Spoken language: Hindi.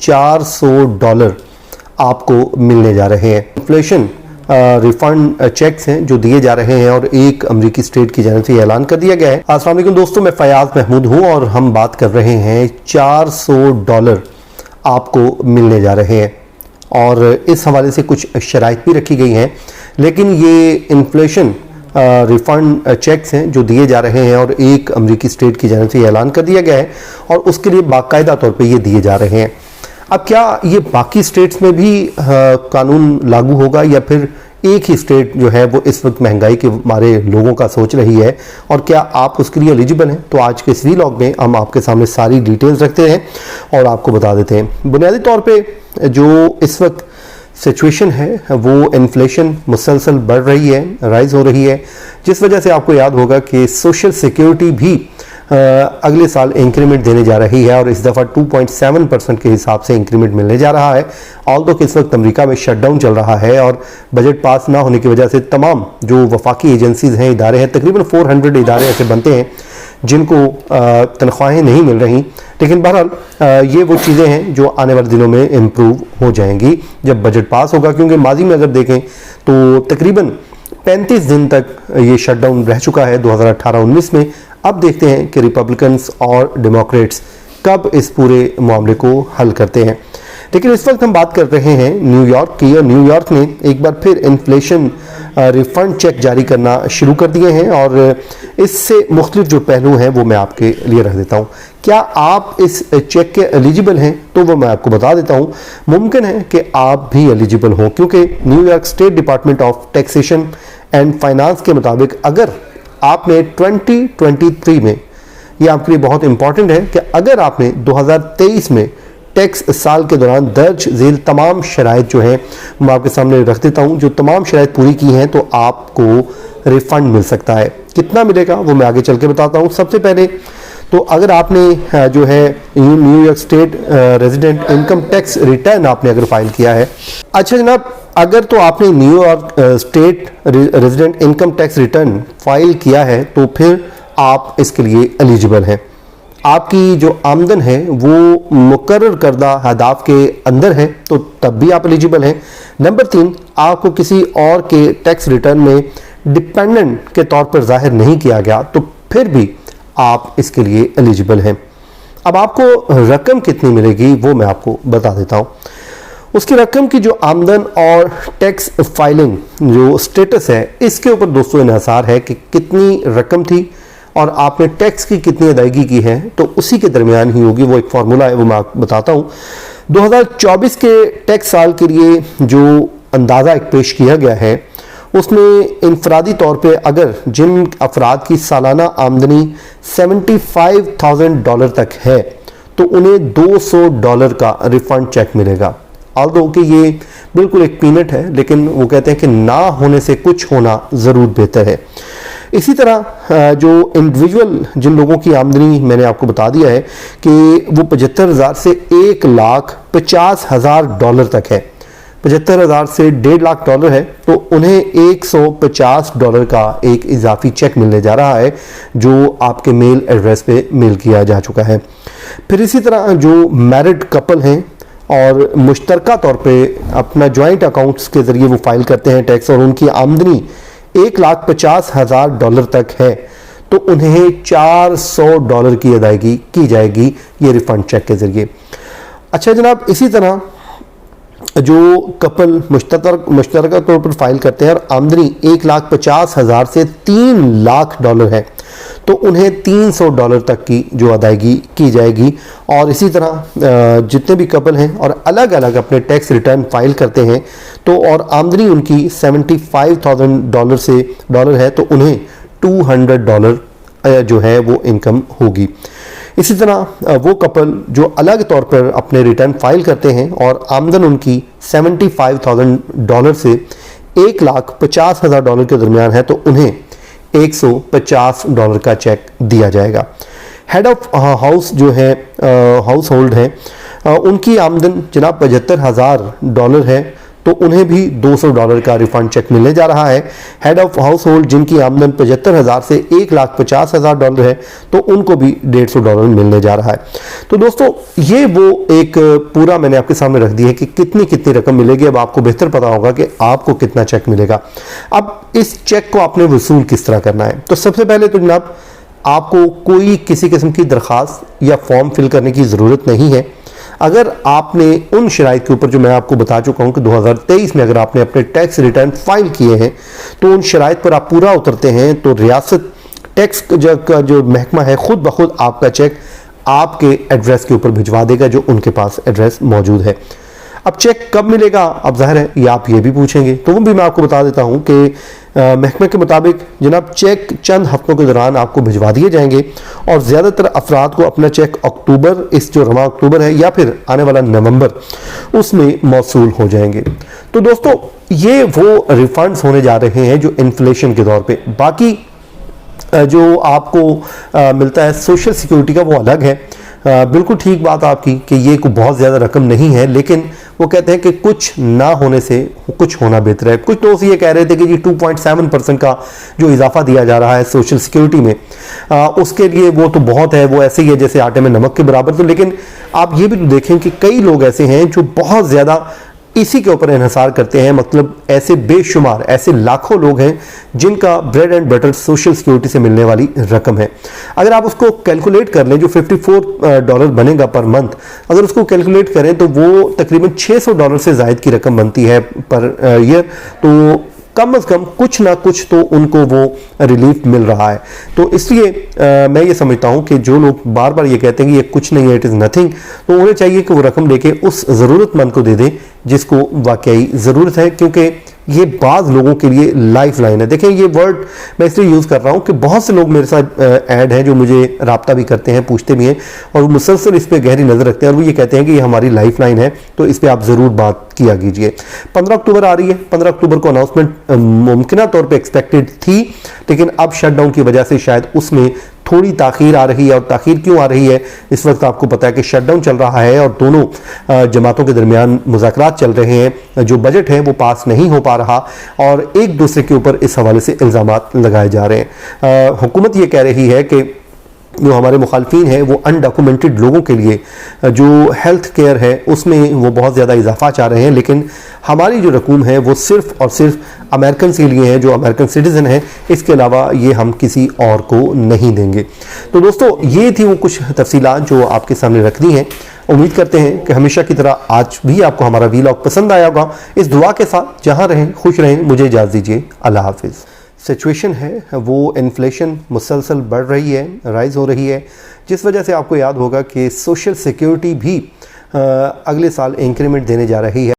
$400 आपको मिलने जा रहे हैं। इन्फ्लेशन रिफंड चेक्स हैं जो दिए जा रहे हैं और एक अमेरिकी स्टेट की जानिब से ऐलान कर दिया गया है। अस्सलाम वालेकुम दोस्तों, मैं फयाज महमूद हूं और हम बात कर रहे हैं $400 आपको मिलने जा रहे हैं और इस हवाले से कुछ शराइत भी रखी गई हैं। लेकिन ये इन्फ्लेशन रिफंड चेक्स हैं जो दिए जा रहे हैं और एक अमेरिकी स्टेट की जानिब से ऐलान कर दिया गया है और उसके लिए बाकायदा तौर पे ये दिए जा रहे हैं। अब क्या ये बाकी स्टेट्स में भी कानून लागू होगा या फिर एक ही स्टेट जो है वो इस वक्त महंगाई के मारे लोगों का सोच रही है और क्या आप उसके लिए एलिजिबल हैं? तो आज के इस वीलॉग में हम आपके सामने सारी डिटेल्स रखते हैं और आपको बता देते हैं। बुनियादी तौर पे जो इस वक्त सिचुएशन है वो इन्फ्लेशन मुसलसल बढ़ रही है, राइज हो रही है, जिस वजह से आपको याद होगा कि सोशल सिक्योरिटी भी अगले साल इंक्रीमेंट देने जा रही है और इस दफ़ा 2.7% के हिसाब से इंक्रीमेंट मिलने जा रहा है। ऑल्दो कि इस वक्त अमेरिका में शटडाउन चल रहा है और बजट पास ना होने की वजह से तमाम जो वफाकी एजेंसीज हैं, इदारे हैं, तकरीबन 400 इदारे ऐसे बनते हैं जिनको तनख्वाहें नहीं मिल रही। लेकिन बहरहाल ये वो चीज़ें हैं जो आने वाले दिनों में इम्प्रूव हो जाएंगी जब बजट पास होगा, क्योंकि माजी में अगर देखें तो तकरीबन 35 दिन तक ये शटडाउन रह चुका है 2018-19 में। अब देखते हैं कि रिपब्लिकन्स और डेमोक्रेट्स कब इस पूरे मामले को हल करते हैं। लेकिन इस वक्त हम बात कर रहे हैं न्यूयॉर्क की और न्यूयॉर्क ने एक बार फिर इन्फ्लेशन रिफंड चेक जारी करना शुरू कर दिए हैं और इससे मुख्तलिफ जो पहलू हैं वो मैं आपके लिए रख देता हूँ। क्या आप इस चेक के एलिजिबल हैं? तो वो मैं आपको बता देता हूँ। मुमकिन है कि आप भी एलिजिबल हों, क्योंकि New York state department of taxation and finance के मुताबिक अगर आपने 2023 में, ये आपके लिए बहुत इंपॉर्टेंट है कि अगर आपने 2023 में टैक्स साल के दौरान दर्ज झेल तमाम शराइत जो हैं मैं आपके सामने रख देता हूं, जो तमाम शराइत पूरी की हैं तो आपको रिफंड मिल सकता है। कितना मिलेगा वो मैं आगे चल के बताता हूं। सबसे पहले तो अगर आपने जो है New York state resident income tax return आपने अगर फाइल किया है, अच्छा जनाब, अगर तो आपने New York state resident income tax return file किया है तो फिर आप इसके लिए एलिजिबल हैं। आपकी जो आमदन है वो मुकर्रर करदा अहदाफ के अंदर है तो तब भी आप एलिजिबल हैं। नंबर 3, आपको किसी और के टैक्स रिटर्न में डिपेंडेंट के तौर पर जाहिर नहीं किया गया तो फिर भी आप इसके लिए एलिजिबल हैं। अब आपको रकम कितनी मिलेगी वो मैं आपको बता देता हूँ। उसकी रकम की जो आमदन और टैक्स फाइलिंग जो स्टेटस है इसके ऊपर दोस्तों इन्हिसार है कि कितनी रकम थी और आपने टैक्स की कितनी अदायगी की है, तो उसी के दरमियान ही होगी। वो एक फार्मूला है, वो मैं आपको बताता हूँ। 2024 के टैक्स साल के लिए जो अंदाज़ा एक पेश किया गया है उसमें इनफरादी तौर पे अगर जिन अफराद की सालाना आमदनी $75,000 तक है तो उन्हें $200 का रिफंड चेक मिलेगा। ऑल्दो कि ये बिल्कुल एक पीनट है, लेकिन वो कहते हैं कि ना होने से कुछ होना ज़रूर बेहतर है। इसी तरह जो इंडिविजुअल जिन लोगों की आमदनी मैंने आपको बता दिया है कि वो 75,000 से $1,50,000 तक है, 75,000 से $1.5 है, तो उन्हें $150 का एक इजाफी चेक मिलने जा रहा है जो आपके मेल एड्रेस पे मेल किया जा चुका है। फिर इसी तरह जो मैरिड कपल हैं और मुश्तरका तौर पे अपना जॉइंट अकाउंट्स के ज़रिए वो फाइल करते हैं टैक्स और उनकी आमदनी $1,50,000 तक है तो उन्हें $400 की अदायगी की जाएगी ये रिफंड चेक के ज़रिए। अच्छा जनाब, इसी तरह जो कपल मुश्तरका तौर पर फाइल करते हैं और आमदनी $1,50,000 से $3,00,000 है तो उन्हें $300 तक की जो अदायगी की जाएगी। और इसी तरह जितने भी कपल हैं और अलग अलग अपने टैक्स रिटर्न फाइल करते हैं तो और आमदनी उनकी $75,000 से डॉलर है तो उन्हें $200 जो है वो इनकम होगी। इसी तरह वो कपल जो अलग तौर पर अपने रिटर्न फाइल करते हैं और आमदन उनकी $75,000 से $1,50,000 के दरमियान है तो उन्हें $150 का चेक दिया जाएगा। हेड ऑफ हाउस जो है हाउस होल्ड है उनकी आमदन जनाब $75,000 है तो उन्हें भी $200 का रिफंड चेक मिलने जा रहा है। हेड ऑफ हाउस होल्ड जिनकी आमदन 75,000 से $1,50,000 है, तो उनको भी $150 मिलने जा रहा है। तो दोस्तों ये वो एक पूरा मैंने आपके सामने रख दिया है कि कितनी कितनी रकम मिलेगी। अब आपको बेहतर पता होगा कि आपको कितना चेक मिलेगा। अब इस चेक को आपने वसूल किस तरह करना है। तो सबसे पहले तो जनाब आपको कोई किसी किस्म की दरख्वास्त या फॉर्म फिल करने की ज़रूरत नहीं है। अगर आपने उन शराइत के ऊपर जो मैं आपको बता चुका हूं कि 2023 में अगर आपने अपने टैक्स रिटर्न फाइल किए हैं तो उन शराइत पर आप पूरा उतरते हैं तो रियासत टैक्स का जो महकमा है खुद ब खुद आपका चेक आपके एड्रेस के ऊपर भिजवा देगा जो उनके पास एड्रेस मौजूद है। अब चेक कब मिलेगा, अब जाहिर है ये आप ये भी पूछेंगे, तो वो भी मैं आपको बता देता हूं कि महकमे के मुताबिक जनाब चेक चंद हफ्तों के दौरान आपको भिजवा दिए जाएंगे और ज़्यादातर अफराद को अपना चेक अक्टूबर, इस जो रवा अक्टूबर है या फिर आने वाला नवंबर, उसमें मौसूल हो जाएंगे। तो दोस्तों ये वो रिफंड्स होने जा रहे हैं जो इन्फ्लेशन के दौर पे। बाकी जो आपको मिलता है सोशल सिक्योरिटी का वो अलग है। बिल्कुल ठीक बात आपकी कि ये कोई बहुत ज़्यादा रकम नहीं है, लेकिन वो कहते हैं कि कुछ ना होने से कुछ होना बेहतर है। कुछ दोस्त ये कह रहे थे कि जी 2.7% का जो इजाफा दिया जा रहा है सोशल सिक्योरिटी में, उसके लिए वो तो बहुत है, वो ऐसे ही है जैसे आटे में नमक के बराबर। तो लेकिन आप ये भी तो देखें कि कई लोग ऐसे हैं जो बहुत ज़्यादा इसी के ऊपर इन्हिसार करते हैं। मतलब ऐसे बेशुमार, ऐसे लाखों लोग हैं जिनका bread and butter social security से मिलने वाली रकम है। अगर आप उसको कैलकुलेट कर लें, जो $54 बनेगा पर मंथ, अगर उसको कैलकुलेट करें तो वो तकरीबन $600 से ज़ायद की रकम बनती है पर ईयर। तो कम से कम कुछ ना कुछ तो उनको वो रिलीफ मिल रहा है। तो इसलिए मैं ये समझता हूँ कि जो लोग बार बार ये कहते हैं कि ये कुछ नहीं है, इट इज़ नथिंग, तो उन्हें चाहिए कि वो रकम लेके उस ज़रूरतमंद को दे दें जिसको वाकई ज़रूरत है, क्योंकि ये बाज़ लोगों के लिए लाइफ लाइन है। देखें ये वर्ड मैं इसलिए यूज़ कर रहा हूँ कि बहुत से लोग मेरे साथ ऐड हैं जो मुझे राब्ता भी करते हैं, पूछते भी हैं और मुसलसल इस पर गहरी नज़र रखते हैं और वो ये कहते हैं कि ये हमारी लाइफ लाइन है, तो इस पर आप ज़रूर बात किया कीजिए। 15 अक्टूबर आ रही है। 15 अक्टूबर को अनाउंसमेंट मुमकिन तौर पर एक्सपेक्टेड थी, लेकिन अब शटडाउन की वजह से शायद उसमें थोड़ी ताख़ीर आ रही है। और ताख़ीर क्यों आ रही है, इस वक्त आपको पता है कि शटडाउन चल रहा है और दोनों जमातों के दरमियान मुज़ाकरात चल रहे हैं। जो बजट है वो पास नहीं हो पा रहा और एक दूसरे के ऊपर इस हवाले से इल्ज़ामात लगाए जा रहे हैं। हुकूमत ये कह रही है कि जो हमारे मुखालफीन हैं वो अनडॉक्यूमेंटेड लोगों के लिए जो हेल्थ केयर है उसमें वो बहुत ज़्यादा इजाफा चाह रहे हैं, लेकिन हमारी जो रकूम है वो सिर्फ और सिर्फ अमेरिकन के लिए है जो अमेरिकन सिटीज़न है, इसके अलावा ये हम किसी और को नहीं देंगे। तो दोस्तों ये थी वो कुछ तफसीलात जो आपके सामने रखनी है। उम्मीद करते हैं कि हमेशा की तरह आज भी आपको हमारा वीलॉग पसंद आया होगा। इस दुआ के साथ जहाँ रहें खुश रहें, मुझे इजाज़त दीजिए। अल्लाह हाफिज़। सिचुएशन है वो इन्फ्लेशन मुसलसल बढ़ रही है, राइज़ हो रही है, जिस वजह से आपको याद होगा कि सोशल सिक्योरिटी भी अगले साल इंक्रीमेंट देने जा रही है।